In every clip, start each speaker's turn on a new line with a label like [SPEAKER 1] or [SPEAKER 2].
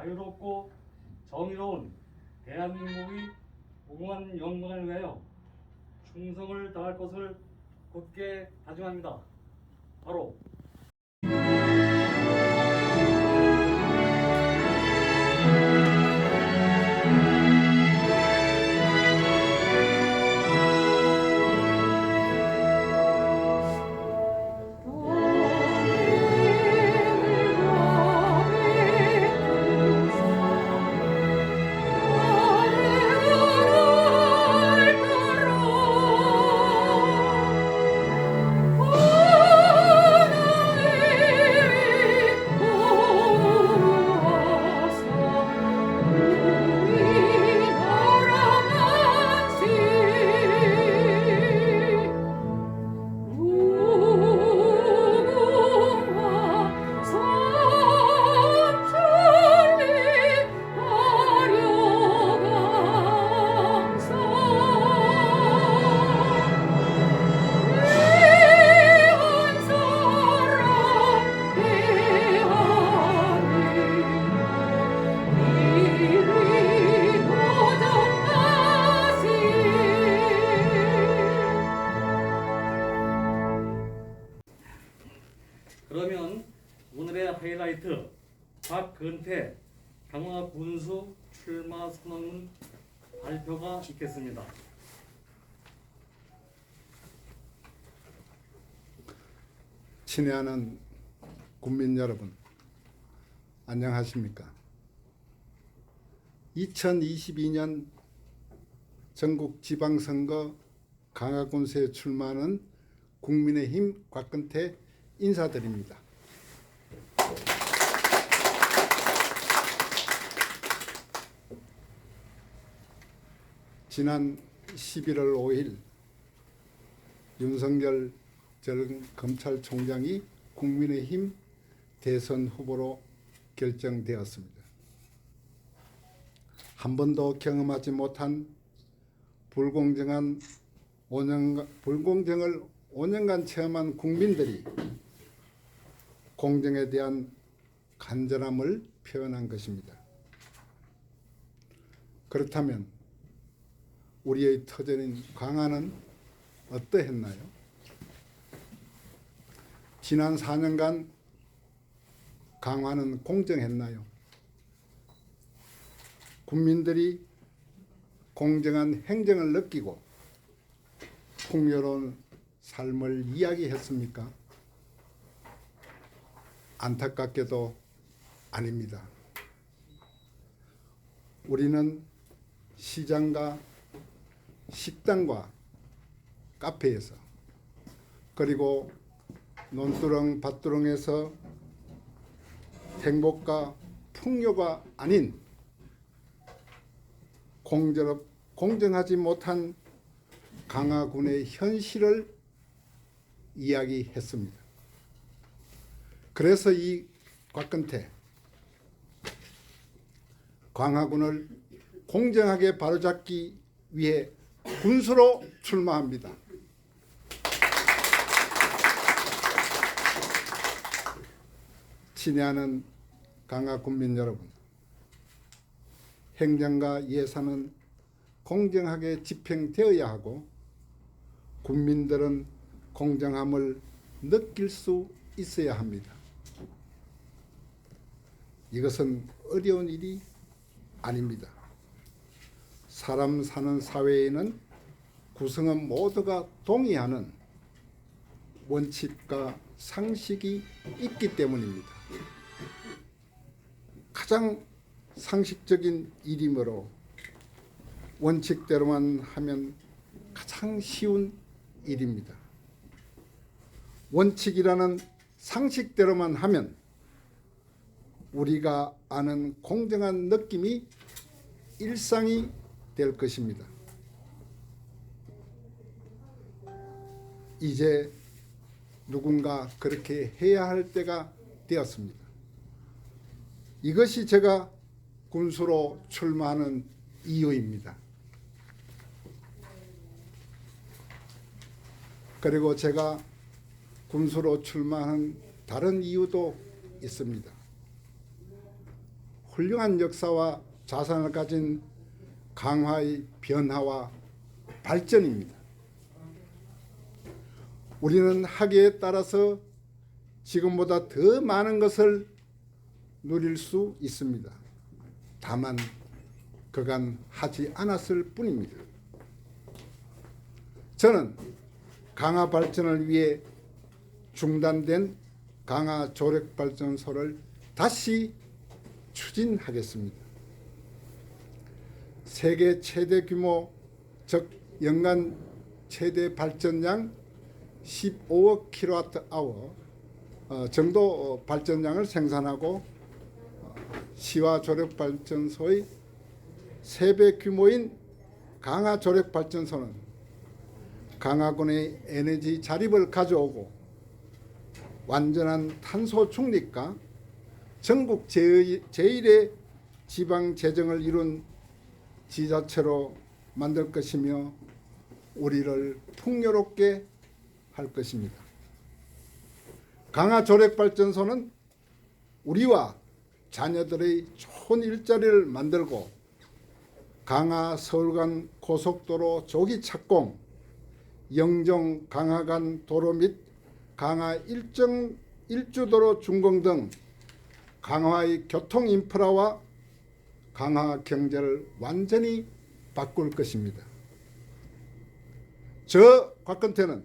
[SPEAKER 1] 자유롭고 정의로운 대한민국이 무궁한 영광을 위하여 충성을 다할 것을 굳게 다짐합니다. 바로 그러면 오늘의 하이라이트 박근태 강화 군수 출마 선언문 발표가 있겠습니다.
[SPEAKER 2] 친애하는 국민 여러분, 안녕하십니까? 2022년 전국 지방선거 강화군수에 출마하는 국민의힘 곽근태 인사드립니다. 지난 11월 5일 윤석열 전 검찰총장이 국민의힘 대선 후보로 결정되었습니다. 한 번도 경험하지 못한 불공정을 5년간 체험한 국민들이 공정에 대한 간절함을 표현한 것입니다. 그렇다면 우리의 터전인 강화는 어떠했나요? 지난 4년간 강화는 공정했나요? 국민들이 공정한 행정을 느끼고 풍요로운 삶을 이야기했습니까? 안타깝게도 아닙니다. 우리는 시장과 식당과 카페에서 그리고 논두렁 밭두렁에서 행복과 풍요가 아닌 공정하지 못한 강화군의 현실을 이야기했습니다. 그래서 이 곽근태 강화군을 공정하게 바로잡기 위해 군수로 출마합니다. 친애하는 강화 군민 여러분, 행정과 예산은 공정하게 집행되어야 하고 국민들은 공정함을 느낄 수 있어야 합니다. 이것은 어려운 일이 아닙니다. 사람 사는 사회에는 구성원 모두가 동의하는 원칙과 상식이 있기 때문입니다. 가장 상식적인 일이므로 원칙대로만 하면 가장 쉬운 일입니다. 원칙이라는 상식대로만 하면 우리가 아는 공정한 느낌이 일상이 될 것입니다. 이제 누군가 그렇게 해야 할 때가 되었습니다. 이것이 제가 군수로 출마하는 이유입니다. 그리고 제가 군수로 출마하는 다른 이유도 있습니다. 훌륭한 역사와 자산을 가진 강화의 변화와 발전입니다. 우리는 하기에 따라서 지금보다 더 많은 것을 누릴 수 있습니다. 다만 그간 하지 않았을 뿐입니다. 저는 강화 발전을 위해 중단된 강화 조력발전소를 다시 추진하겠습니다. 세계 최대 규모, 즉 연간 최대 발전량 15억 kWh 정도 발전량을 생산하고 시와 조력발전소의 3배 규모인 강화 조력발전소는 강화군의 에너지 자립을 가져오고 완전한 탄소 중립과 전국 제1의 지방 재정을 이룬 지자체로 만들 것이며 우리를 풍요롭게 할 것입니다. 강화 조력발전소는 우리와 자녀들의 좋은 일자리를 만들고 강화 서울 간 고속도로 조기 착공, 영종 강화 간 도로 및 강화 1주도로 준공 등 강화의 교통 인프라와 강화 경제를 완전히 바꿀 것입니다. 저 곽근태는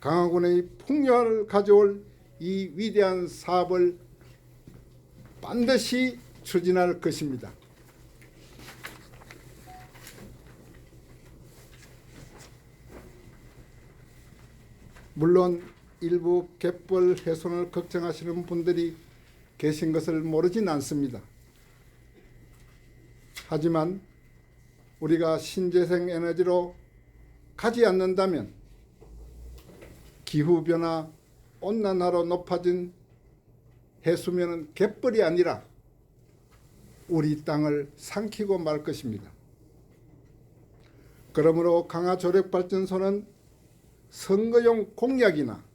[SPEAKER 2] 강화군의 풍요를 가져올 이 위대한 사업을 반드시 추진할 것입니다. 물론 일부 갯벌 훼손을 걱정하시는 분들이 계신 것을 모르진 않습니다. 하지만 우리가 신재생 에너지로 가지 않는다면 기후변화, 온난화로 높아진 해수면은 갯벌이 아니라 우리 땅을 삼키고 말 것입니다. 그러므로 강화 조력발전소는 선거용 공약이나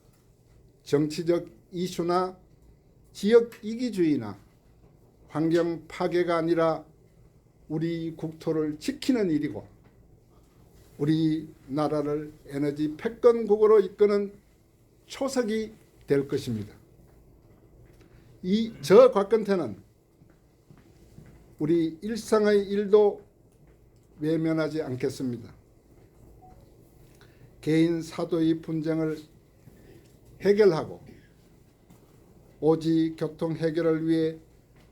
[SPEAKER 2] 정치적 이슈나 지역 이기주의나 환경 파괴가 아니라 우리 국토를 지키는 일이고 우리나라를 에너지 패권국으로 이끄는 초석이 될 것입니다. 저 곽근태는 우리 일상의 일도 외면하지 않겠습니다. 개인 사도의 분쟁을 해결하고 오지 교통 해결을 위해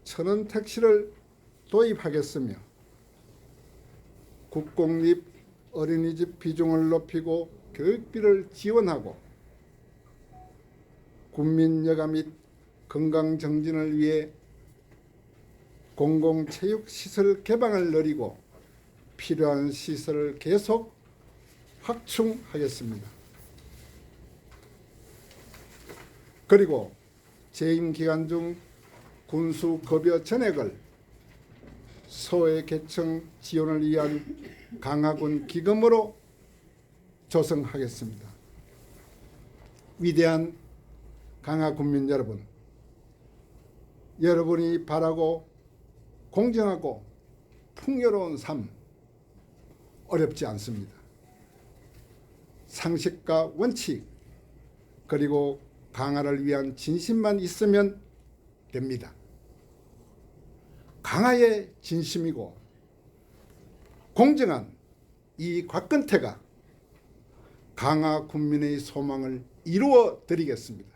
[SPEAKER 2] 천원 택시를 도입하겠으며 국공립 어린이집 비중을 높이고 교육비를 지원하고 군민여가 및 건강정진을 위해 공공체육시설 개방을 늘리고 필요한 시설을 계속 확충하겠습니다. 그리고 재임 기간 중 군수급여 전액을 소외계층 지원을 위한 강화군 기금으로 조성하겠습니다. 위대한 강화군민 여러분, 여러분이 바라고 공정하고 풍요로운 삶 어렵지 않습니다. 상식과 원칙 그리고 강화를 위한 진심만 있으면 됩니다. 강화의 진심이고 공정한 이 곽근태가 강화 군민의 소망을 이루어 드리겠습니다.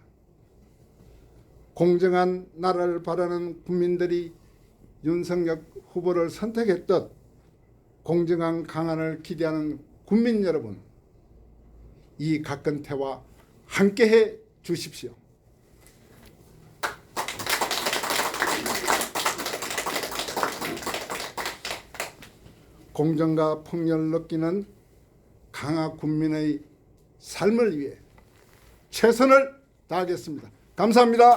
[SPEAKER 2] 공정한 나라를 바라는 국민들이 윤석열 후보를 선택했듯 공정한 강화를 기대하는 국민 여러분, 이 곽근태와 함께해 주십시오. 공정과 폭력을 느끼는 강화 국민의 삶을 위해 최선을 다하겠습니다. 감사합니다.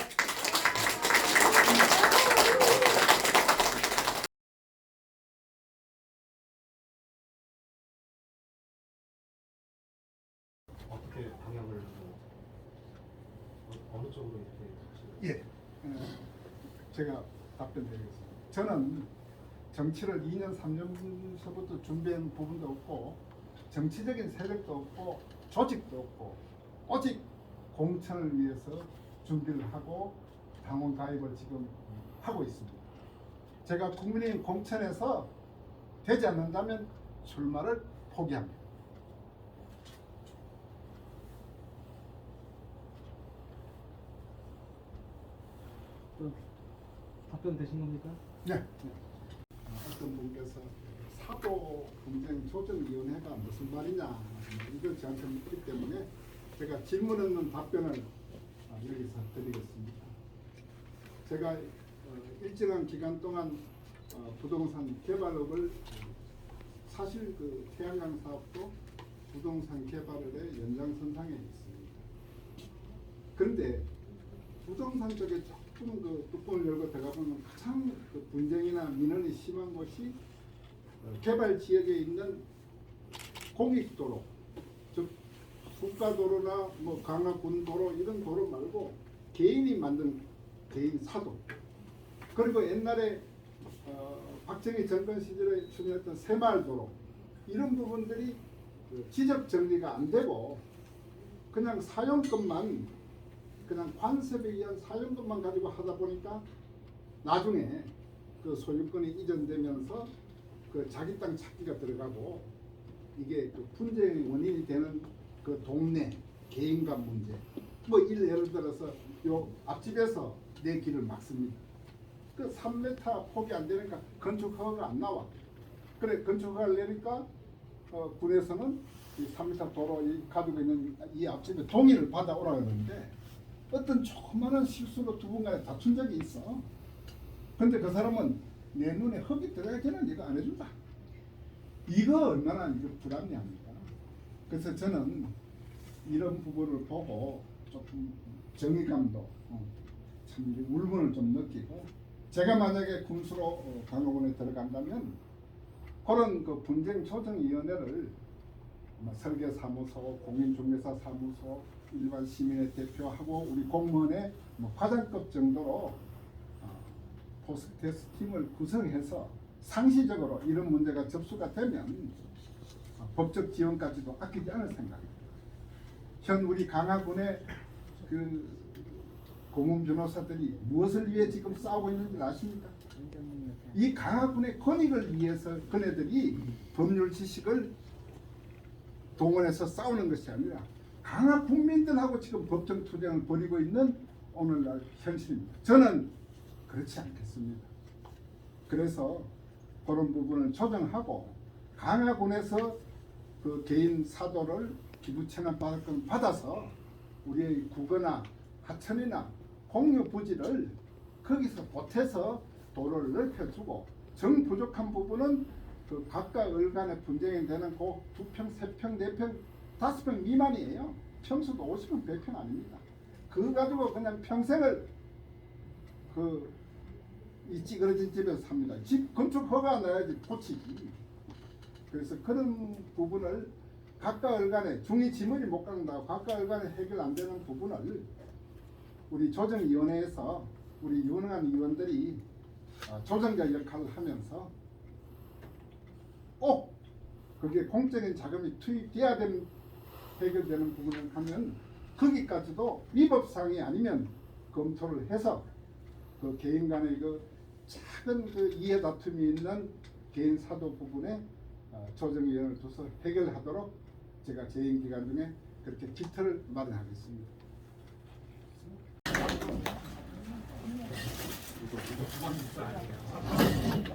[SPEAKER 1] 어떻게 방향을 어느 쪽으로 이렇게
[SPEAKER 2] 예, 제가 답변드리겠습니다. 저는 정치를 2년 3년서부터 준비한 부분도 없고 정치적인 세력도 없고 조직도 없고 오직 공천을 위해서 준비를 하고 당원 가입을 지금 하고 있습니다. 제가 국민의힘 공천에서 되지 않는다면 출마를 포기합니다.
[SPEAKER 3] 답변 되신 겁니까?
[SPEAKER 2] 네. 어떤 분께서 사도 분쟁 조정위원회가 무슨 말이냐 이걸 저한테 묻기 때문에 제가 질문 없는 답변을 여기서 드리겠습니다. 제가 일정한 기간 동안 부동산 개발업을 사실 그 태양광 사업도 부동산 개발업의 연장선상에 있습니다. 그런데 부동산 쪽에 조금 그 뚜껑을 열고 들어가보면 가장 그 분쟁이나 민원이 심한 곳이 개발 지역에 있는 공익도로, 즉 국가도로나 뭐 강화군도로 이런 도로 말고 개인이 만든 개인 사도, 그리고 옛날에 박정희 정권 시절에 추진했던 새마을도로 이런 부분들이 지적 정리가 안 되고 그냥 사용권만 그냥 관습에 의한 사용권만 가지고 하다 보니까 나중에 그 소유권이 이전되면서 그 자기 땅 찾기가 들어가고 이게 그 분쟁의 원인이 되는 그 동네 개인간 문제 뭐 예를 들어서 요 앞집에서 내 길을 막습니다. 그 3m 폭이 안 되니까 건축 허가가 안 나와. 그래 건축 허가를 내니까 군에서는 이 3m 도로 가지고 있는 이 앞집에 동의를 받아오라 그러는데 어떤 조그마한 실수로 두 분 간에 다툰 적이 있어. 근데 그 사람은 내 눈에 흙이 들어가기 전에 이거 안 해준다. 이거 얼마나 이거 불합리합니까? 그래서 저는 이런 부분을 보고 조금 정의감도 참 울분을 좀 느끼고 제가 만약에 군수로 강화군에 들어간다면 그런 그 분쟁 조정위원회를 설계사무소, 공인중개사 사무소, 일반 시민의 대표하고 우리 공무원의 뭐 과장급 정도로 포스트테스트 팀을 구성해서 상시적으로 이런 문제가 접수가 되면 법적 지원까지도 아끼지 않을 생각입니다. 현 우리 강화군의 그 고문 변호사들이 무엇을 위해 지금 싸우고 있는지 아십니까? 이 강화군의 권익을 위해서 그네들이 법률 지식을 동원해서 싸우는 것이 아니라 강화 국민들하고 지금 법정 투쟁을 벌이고 있는 오늘날 현실입니다. 저는 그렇지 않겠습니다. 그래서 그런 부분을 조정하고 강화군에서 그 개인 사도를 기부채납 받아서 우리의 국어나 하천이나 공유 부지를 거기서 보태서 도로를 넓혀주고 정 부족한 부분은 그 각각 을간의 분쟁이 되는 그 2평, 3평, 4평, 5평 미만이에요. 평수도 50평, 100평 아닙니다. 그거 가지고 그냥 평생을 이 찌그러진 집에서 삽니다. 집 건축 허가 나야지 고치기. 그래서 그런 부분을 각각 을간에 중이 지문이 못 간다고 각각 을간에 해결 안 되는 부분을 우리 조정위원회에서 우리 유능한 의원들이 조정자 역할을 하면서 꼭 그게 공적인 자금이 투입돼야 되는 해결되는 부분을 하면 거기까지도 위법사항이 아니면 검토를 해서 그 개인 간의 그 작은 그 이해 다툼이 있는 개인 사도 부분에 조정위원회를 둬서 해결하도록 제가 재임 기간 중에 그렇게 기틀을 마련하겠습니다.
[SPEAKER 1] 이거 두 번째 아니에요?